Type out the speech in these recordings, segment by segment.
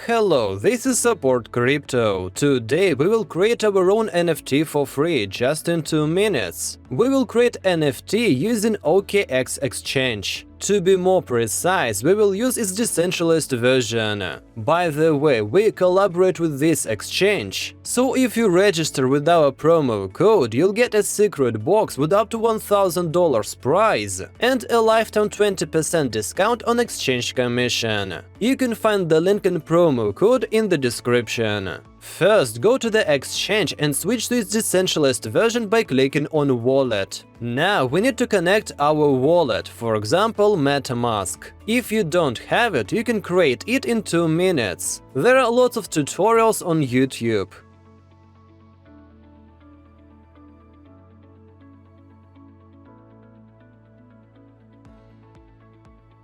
Hello, this is Support Crypto. Today we will create our own NFT for free just in 2 minutes. We will create NFT using OKEX exchange. To be more precise, we will use its decentralized version. By the way, we collaborate with this exchange, so if you register with our promo code, you'll get a secret box with up to $1,000 prize and a lifetime 20% discount on exchange commission. You can find the link and promo code in the description. First, go to the exchange and switch to its decentralized version by clicking on Wallet. Now we need to connect our wallet, for example MetaMask. If you don't have it, you can create it in 2 minutes. There are lots of tutorials on YouTube.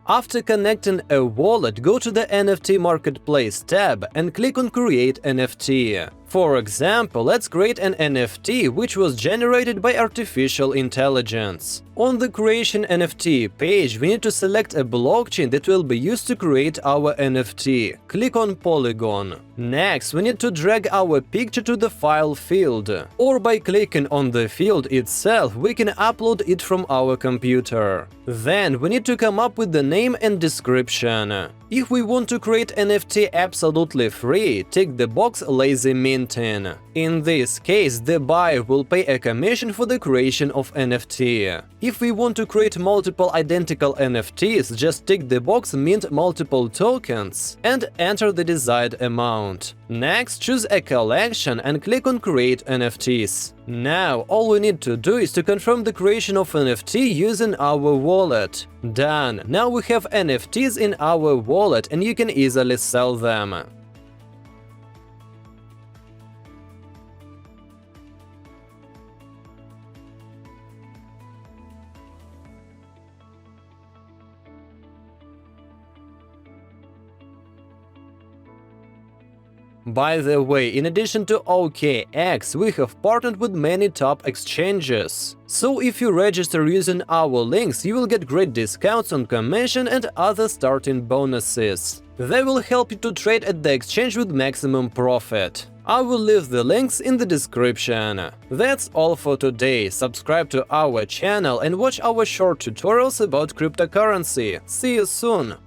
After connecting a wallet, go to the NFT Marketplace tab and click on Create NFT. For example, let's create an NFT which was generated by artificial intelligence. On the Creation NFT page, we need to select a blockchain that will be used to create our NFT. Click on Polygon. Next, we need to drag our picture to the file field, or by clicking on the field itself, we can upload it from our computer. Then, we need to come up with the name and description. If we want to create NFT absolutely free, tick the box Lazy Minting. In this case, the buyer will pay a commission for the creation of NFT. If we want to create multiple identical NFTs, just tick the box Mint multiple tokens and enter the desired amount. Next, choose a collection and click on Create NFTs. Now, all we need to do is to confirm the creation of NFT using our wallet. Done! Now we have NFTs in our wallet and you can easily sell them. By the way, in addition to OKEX, we have partnered with many top exchanges. So if you register using our links, you will get great discounts on commission and other starting bonuses. They will help you to trade at the exchange with maximum profit. I will leave the links in the description. That's all for today. Subscribe to our channel and watch our short tutorials about cryptocurrency. See you soon!